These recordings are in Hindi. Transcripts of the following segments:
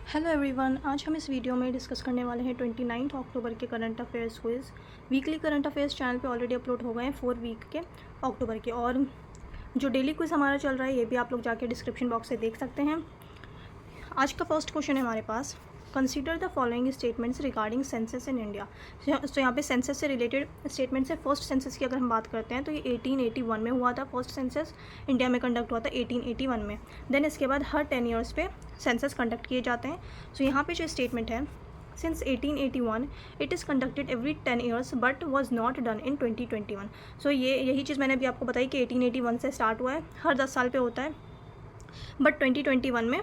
हेलो एवरीवन, आज हम इस वीडियो में डिस्कस करने वाले हैं 29 अक्टूबर के current affairs quiz. Weekly current affairs channel पे ऑलरेडी अपलोड हो गए हैं 4 वीक के अक्टूबर के, और जो डेली क्विज़ हमारा चल रहा है ये भी आप लोग जाके डिस्क्रिप्शन बॉक्स से देख सकते हैं। आज का फर्स्ट क्वेश्चन है हमारे पास, consider the following statements regarding census in India. तो यहाँ पे सेंसस से रिलेटेड स्टेटमेंट्स है। फर्स्ट सेंसस की अगर हम बात करते हैं तो ये 1881 में हुआ था। फर्स्ट सेंसस इंडिया में कंडक्ट हुआ था 1881 में। देन इसके बाद हर 10 ईयर्स पे सेंसस कंडक्ट किए जाते हैं। सो यहाँ पे जो स्टेटमेंट है, since 1881 it is conducted every 10 years but was not done in 2021। सो यही चीज़ मैंने अभी आपको बताई कि 1881 से स्टार्ट हुआ है, हर 10 साल पे होता है, बट 2021 में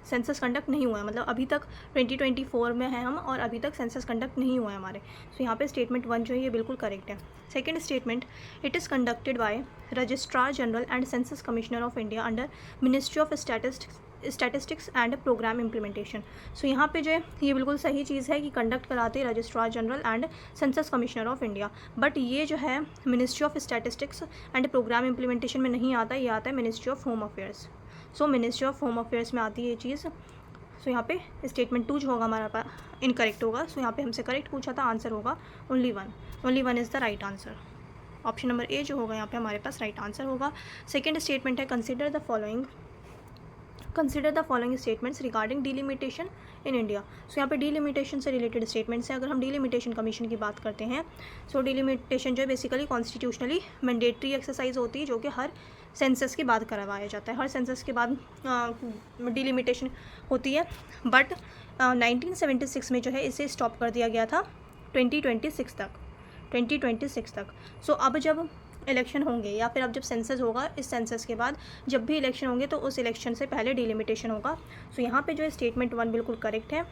सेंसस कंडक्ट नहीं हुआ है। मतलब अभी तक 2024 में है हम, और अभी तक सेंसस कंडक्ट नहीं हुआ है हमारे। सो यहाँ पे स्टेटमेंट 1 जो है ये बिल्कुल करेक्ट है। Second statement, it is conducted by registrar general and census commissioner of India under ministry of statistics and programme implementation. So यहाँ पे जो है ये बिल्कुल सही चीज़ है कि कंडक्ट कराते हैं registrar general and census commissioner of India, but ये जो है ministry of statistics and programme implementation में नहीं आता, ये आता है ministry of home affairs. So ministry of home affairs में आती है ये चीज़। सो यहाँ पे स्टेटमेंट 2 जो होगा हमारा पास इनकरेक्ट होगा। सो यहाँ पे हमसे करेक्ट पूछा था, आंसर होगा only one is the right answer. Option number A जो होगा यहाँ पे हमारे पास राइट आंसर होगा। सेकेंड स्टेटमेंट है, consider the following statements regarding delimitation in India. So यहाँ पे डिलिमिटेशन से रिलेटेड स्टेटमेंट्स हैं। अगर हम डिलिमिटेशन कमीशन की बात करते हैं, सो डिलिमिटेशन जो है बेसिकली कॉन्स्टिट्यूशनली मैंडेटरी एक्सरसाइज होती है, जो कि हर सेंसस के बाद करवाया जाता है। हर सेंसस के बाद डिलिमिटेशन होती है, बट 1976 में जो है इसे स्टॉप कर दिया गया था 2026 तक। सो अब जब इलेक्शन होंगे या फिर अब जब सेंसस होगा, इस सेंसस के बाद जब भी इलेक्शन होंगे तो उस इलेक्शन से पहले डिलिमिटेशन होगा। सो यहाँ पे जो है स्टेटमेंट 1 बिल्कुल करेक्ट है।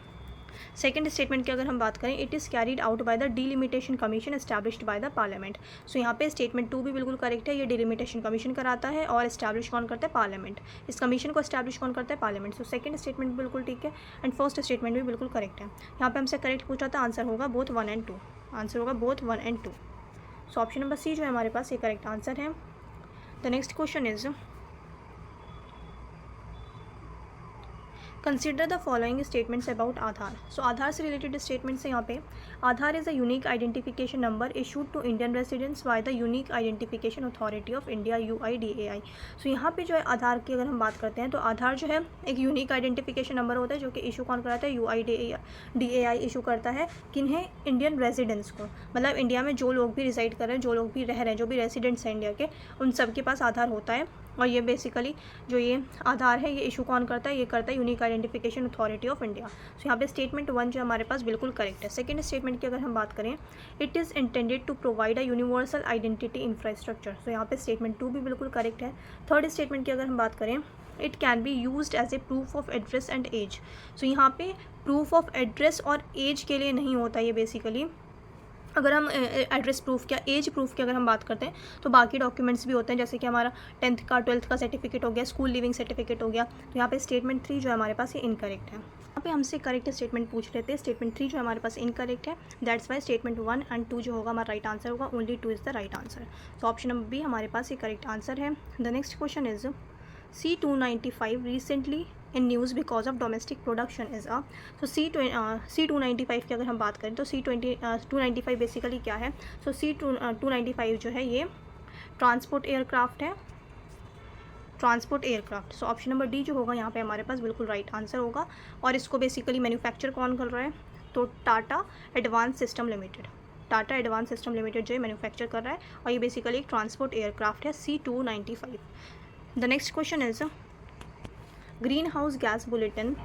सेकंड स्टेटमेंट की अगर हम बात करें, it is carried out by the delimitation commission established by the parliament. So यहाँ पे स्टेटमेंट 2 भी बिल्कुल करेक्ट है। ये डिलिमिटेशन कमीशन कराता है और एस्टैब्लिश कौन करता है? पार्लियामेंट। इस कमीशन को एस्टैब्लिश कौन करता है? पार्लियामेंट। सो सेकंड स्टेटमेंट बिल्कुल ठीक है एंड फर्स्ट स्टेटमेंट भी बिल्कुल करेक्ट है। यहाँ पे हमसे करेक्ट पूछा था, आंसर होगा बोथ 1 एंड 2। आंसर होगा both 1 and 2। So option number C जो है हमारे पास ये करेक्ट आंसर है। The next question is, consider the following statements about Aadhaar. So Aadhaar से रिलेटेड स्टेटमेंट्स है यहाँ पे। Aadhaar is a unique identification number issued to Indian residents by the unique identification authority of India UIDAI। So यहाँ पे जो है आधार की अगर हम बात करते हैं तो आधार जो है एक यूनिक आइडेंटिफिकेशन नंबर होता है, जो कि इशू कौन कराता है? UIDAI इशू करता है। किन्हें? इंडियन रेजिडेंट्स को। मतलब इंडिया में जो लोग भी रिसाइड कर रहे हैं, जो लोग भी रह रहे हैं, जो भी रेसिडेंट्स हैं इंडिया के, उन सब के पास आधार होता है। और ये बेसिकली जो ये आधार है ये इशू कौन करता है? ये करता है unique identification authority of India. So यहाँ पे स्टेटमेंट 1 जो हमारे पास बिल्कुल करेक्ट है। सेकंड स्टेटमेंट की अगर हम बात करें, it is intended to provide a universal identity infrastructure. So यहाँ पे स्टेटमेंट 2 भी बिल्कुल करेक्ट है। थर्ड स्टेटमेंट की अगर हम बात करें, it can be used as a proof of address and age. So यहाँ पे प्रूफ ऑफ एड्रेस और एज के लिए नहीं होता ये बेसिकली। अगर हम एड्रेस प्रूफ या एज प्रूफ की अगर हम बात करते हैं तो बाकी डॉक्यूमेंट्स भी होते हैं, जैसे कि हमारा 10th का 12th का सर्टिफिकेट हो गया, स्कूल लिविंग सर्टिफिकेट हो गया। तो यहाँ पे स्टेटमेंट 3 जो है हमारे पास ये इनकरेक्ट है। यहाँ पे हमसे करेक्ट स्टेटमेंट पूछ लेते हैं। स्टेटमेंट 3 जो हमारे पास इनकरेक्ट है, दैट्स वाई स्टेटमेंट 1 एंड 2 जो होगा हमारा राइट आंसर होगा। Only 2 is the right answer. तो ऑप्शन नंबर बी हमारे पास ये करेक्ट आंसर है। The next question is, C295 recently in news because of domestic production is a। तो C295 की अगर हम बात करें तो C295 बेसिकली क्या है? सो C295 जो है ये ट्रांसपोर्ट एयरक्राफ्ट है, ट्रांसपोर्ट एयरक्राफ्ट। सो ऑप्शन नंबर डी जो होगा यहाँ पे हमारे पास बिल्कुल राइट आंसर होगा। और इसको बेसिकली मैन्युफैक्चर कौन कर रहा है? तो Tata advance system limited. Tata advance system limited जो है मैन्युफैक्चर कर रहा है, और ये बेसिकली एक ट्रांसपोर्ट एयरक्राफ्ट है C295। The next question is, green house gas bulletin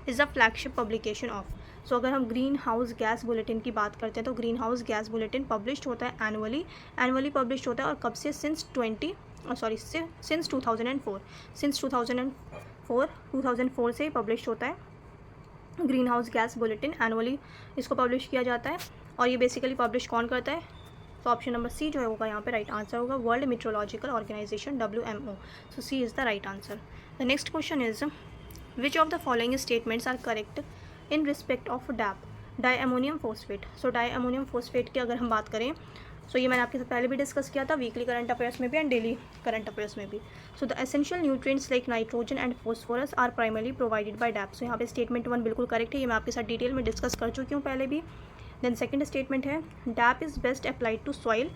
is a flagship publication of. So अगर हम ग्रीन हाउस गैस बुलेटिन की बात करते हैं तो green house gas bulletin published होता है एनुअली पब्लिश्ड होता है। और कब से? सिंस 2004 से पब्लिश होता है green house gas bulletin. Annually इसको पब्लिश किया जाता है, और ये बेसिकली पब्लिश कौन करता है? तो ऑप्शन नंबर सी जो होगा यहाँ पे राइट आंसर होगा, world meteorological organisation WMO। So C is the right answer. The next question is, which of the following statements are correct in respect of DAP di ammonium phosphate. So di ammonium phosphate की अगर हम बात करें सो ये मैंने आपके साथ पहले भी डिस्कस किया था, वीकली करंट अफेयर्स में भी एंड डेली करंट अफेयर्स में भी. So the essential nutrients like nitrogen and phosphorus are primarily provided by DAP. So यहाँ पे स्टेटमेंट 1 बिल्कुल करेक्ट है, ये मैं आपके साथ डिटेल में डिस्कस कर चुकी हूँ पहले भी. देन सेकेंड स्टेटमेंट है DAP is best applied to soil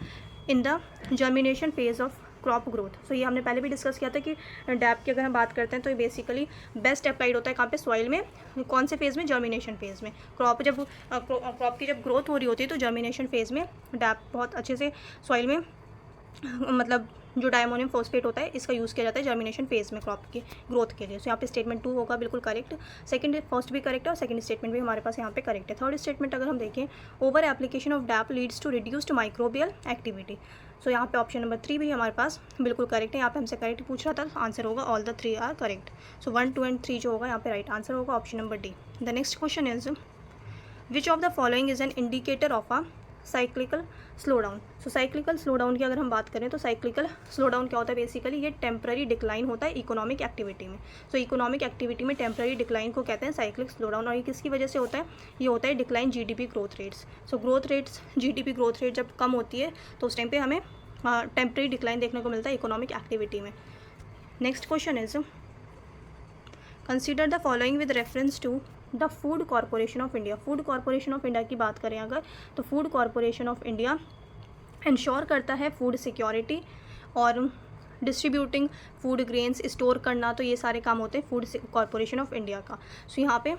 in the germination phase of crop growth. So ये हमने पहले भी डिस्कस किया था कि डैप की अगर हम बात करते हैं तो ये बेसिकली बेस्ट अप्लाइड होता है कहाँ पे, सॉइल में. कौन से फेज़ में, जर्मिनेशन फेज़ में. क्रॉप की जब ग्रोथ हो रही होती है तो जर्मिनेशन फेज़ में डैप बहुत अच्छे से सॉइल में मतलब जो डायमोनियम फॉस्फेट होता है इसका यूज़ किया जाता है जर्मिनेशन फेज़ में क्रॉप की ग्रोथ के लिए. सो यहाँ पे स्टेटमेंट 2 होगा बिल्कुल करेक्ट. फर्स्ट भी करेक्ट है और सेकंड स्टेटमेंट भी हमारे पास यहाँ पे करेक्ट है. थर्ड स्टेटमेंट अगर हम देखें, over application of DAP leads to reduced microbial activity. So यहाँ पे ऑप्शन नंबर 3 भी हमारे पास बिल्कुल करेक्ट है. यहाँ पे हमसे करेक्ट पूछ रहा था तो आंसर होगा all the 3 are correct. So 1, 2 and 3 जो होगा यहाँ पे राइट आंसर होगा option number D. The next question is which of the following is an indicator of a cyclical slowdown. So cyclical slowdown की अगर हम बात करें तो साइक्लिकल स्लो डाउन क्या होता है, बेसिकली ये टेम्पररी डिक्लाइन होता है इकोनॉमिक एक्टिविटी में. सो इकोनॉमिक एक्टिविटी में टेम्पररी डिक्लाइन को कहते हैं साइक्लिक स्लो डाउन. और ये किसकी वजह से होता है, ये होता है decline GDP growth rates. So growth rates, GDP growth rate जब कम होती है तो उस टाइम पे हमें टेम्पररी डिक्लाइन देखने को मिलता है इकोनॉमिक एक्टिविटी में. Next question is consider the following with reference to the food corporation of India. Food corporation of India की बात करें अगर तो food corporation of India ensure करता है फूड सिक्योरिटी और डिस्ट्रीब्यूटिंग फूड ग्रेन्स, स्टोर करना, तो ये सारे काम होते हैं फूड कॉरपोरेशन ऑफ इंडिया का. सो यहाँ पे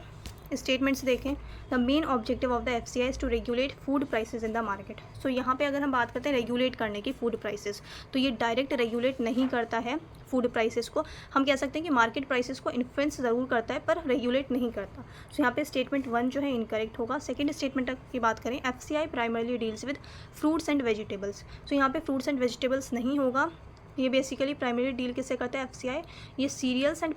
स्टेटमेंट्स देखें, the main objective of the FCI is to regulate food prices in the market. So यहाँ पे अगर हम बात करते हैं रेगुलेट करने की फूड प्राइसेस, तो ये डायरेक्ट रेगुलेट नहीं करता है फूड प्राइसेस को. हम कह सकते हैं कि मार्केट प्राइसेस को इन्फ्लुएंस ज़रूर करता है पर रेगुलेट नहीं करता. सो यहाँ पे स्टेटमेंट 1 जो है इनकरेक्ट होगा. सेकंड स्टेटमेंट की बात करें, FCI primarily deals with fruits and vegetables. So यहाँ पे फ्रूट्स एंड वेजिटेबल्स नहीं होगा. ये बेसिकली प्राइमरी डील किससे करता है एफसीआई, ये सीरियल्स एंड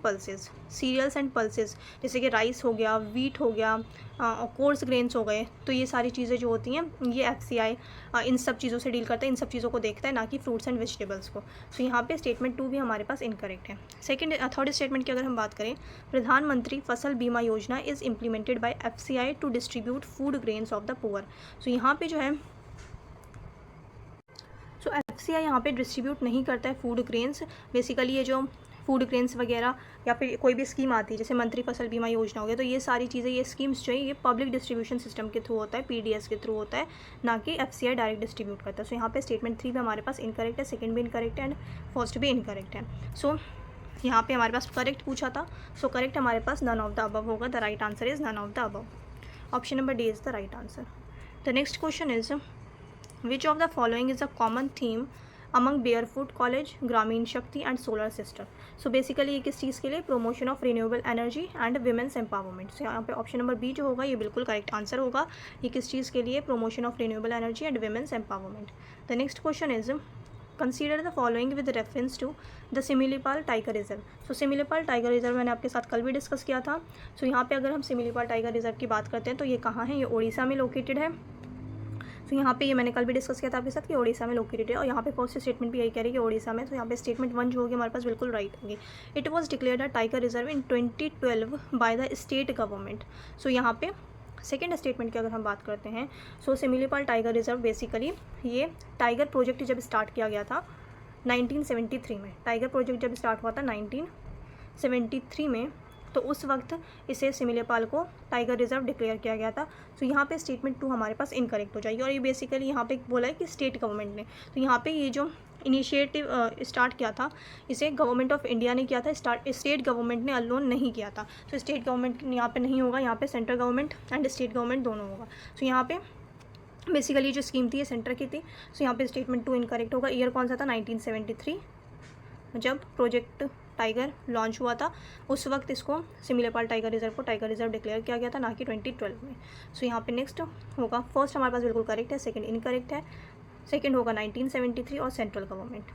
पल्सेस जैसे कि राइस हो गया, वीट हो गया, कोर्स ग्रेन्स हो गए, तो ये सारी चीज़ें जो होती हैं ये एफसीआई इन सब चीज़ों से डील करता है, इन सब चीज़ों को देखता है, ना कि फ्रूट्स एंड वेजिटेबल्स को. सो यहाँ पे स्टेटमेंट 2 भी हमारे पास इनकरेक्ट है. थर्ड स्टेटमेंट की अगर हम बात करें, Pradhan Mantri Fasal Bima Yojana is implemented by FCI to distribute food grains of the poor. So यहाँ पे जो है सो एफसीआई यहाँ पे डिस्ट्रीब्यूट नहीं करता है फूड ग्रेन्स. बेसिकली ये जो फूड ग्रेन्स वगैरह या फिर कोई भी स्कीम आती है जैसे मंत्री फसल बीमा योजना हो गया, तो ये सारी चीज़ें, ये स्कीम्स जो है ये पब्लिक डिस्ट्रीब्यूशन सिस्टम के थ्रू होता है, पीडीएस के थ्रू होता है, ना कि एफसीआई डायरेक्ट डिस्ट्रीब्यूट करता है. सो यहाँ पे स्टेटमेंट 3 भी हमारे पास इनकरेक्ट है, सेकंड भी इनकरेक्ट है एंड फर्स्ट भी इनकरेक्ट है. सो यहाँ पे हमारे पास करेक्ट पूछा था, सो करेक्ट हमारे पास नन ऑफ द अबव होगा. The right answer is none of the above. Option number D is the right answer. The next question is which of the following is a common theme among barefoot college, Grameen Shakti and solar system. So basically ये किस चीज़ के लिए, promotion of renewable energy and women's empowerment. So यहाँ पे ऑप्शन नंबर बी जो होगा ये बिल्कुल करेक्ट आंसर होगा. ये किस चीज़ के लिए, promotion of renewable energy and women's empowerment. The next question is consider the following with reference to the Similipal tiger reserve. So Similipal tiger reserve मैंने आपके साथ कल भी डिस्कस किया था. सो यहाँ पे अगर हम सिमिलीपाल टाइगर रिजर्व की बात करते हैं तो ये कहाँ है, ये उड़ीसा में लोकेटेड है. तो यहाँ पे ये मैंने कल भी डिस्कस किया था आपके साथ कि ओडिशा में लोकेटेड है. और यहाँ पे फर्स्ट स्टेटमेंट भी यही कह रही है कि ओडिशा में. तो यहाँ पे स्टेटमेंट 1 जो होगी हमारे पास बिल्कुल राइट होगी. It was declared a tiger reserve in 2012 by the state government. So यहाँ पे सेकेंड स्टेटमेंट की अगर हम बात करते हैं, सो सिमिलीपाल टाइगर रिजर्व बेसिकली ये टाइगर प्रोजेक्ट जब स्टार्ट किया गया था 1973 में. टाइगर प्रोजेक्ट जब स्टार्ट हुआ था 1973 में, तो उस वक्त इसे सिमिलीपाल को टाइगर रिजर्व डिक्लेयर किया गया था. तो यहाँ पे स्टेटमेंट 2 हमारे पास इनकरेक्ट हो जाएगी. और ये बेसिकली यहाँ पे बोला है कि स्टेट गवर्नमेंट ने, तो यहाँ पे ये जो इनिशिएटिव स्टार्ट किया था इसे गवर्नमेंट ऑफ इंडिया ने किया था, स्टेट गवर्नमेंट ने अलोन नहीं किया था. तो स्टेट गवर्नमेंट यहाँ पे नहीं होगा, यहाँ पे central government and state government दोनों होगा. तो यहाँ पे बेसिकली जो स्कीम थी ये सेंटर की थी. सो यहाँ पे स्टेटमेंट 2 इनकरेक्ट होगा. ईयर कौन सा था, 1973 जब प्रोजेक्ट टाइगर लॉन्च हुआ था, उस वक्त इसको सिमिलीपाल टाइगर रिजर्व को टाइगर रिजर्व डिक्लेयर किया गया था, ना कि 2012 में. सो यहाँ पे नेक्स्ट होगा, फर्स्ट हमारे पास बिल्कुल करेक्ट है, सेकंड इनकरेक्ट है. सेकंड होगा 1973 और central government.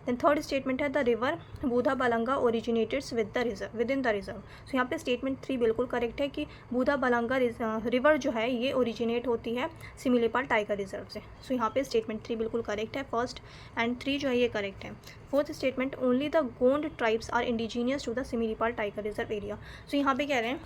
Then third statement है the river Budhabalanga originates within the reserve. So यहाँ पे स्टेटमेंट 3 बिल्कुल करेक्ट है कि बूधा बलंगा रिवर जो है ये ओरिजिनेट होती है सिमिलीपाल टाइगर रिजर्व से. सो यहाँ पे स्टेटमेंट 3 बिल्कुल करेक्ट है. फर्स्ट एंड 3 जो है ये करेक्ट है. Fourth statement only the Gond tribes are indigenous to the Similipal tiger reserve area. So यहाँ पे कह रहे हैं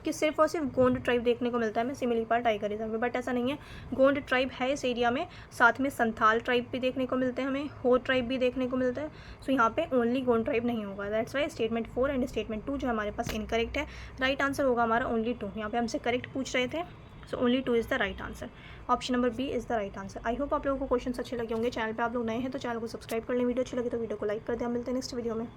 कि सिर्फ और सिर्फ गोंड ट्राइब देखने को मिलता है हमें सिमिलीपाल टाइगर रिजर्व में, बट ऐसा नहीं है। गोंड ट्राइब है इस एरिया में, साथ में संथाल ट्राइब भी देखने को मिलते हैं हमें, हो ट्राइब भी देखने को मिलता है। सो यहाँ पे ओनली गोंड ट्राइब नहीं होगा, that's why statement 4 and statement 2 जो हमारे पास इनकरेक्ट है। राइट आंसर होगा हमारा ओनली 2। यहाँ पे हमसे करेक्ट पूछ रहे थे, so only 2 is the right answer. Option number B is the right answer. I hope आप लोगों को क्वेश्चन अच्छे लगे होंगे। चैनल पे आप लोग नए हैं तो चैनल को सब्सक्राइब कर लें, वीडियो अच्छी लगी तो वीडियो को लाइक कर दें। मिलते हैं नेक्स्ट वीडियो में।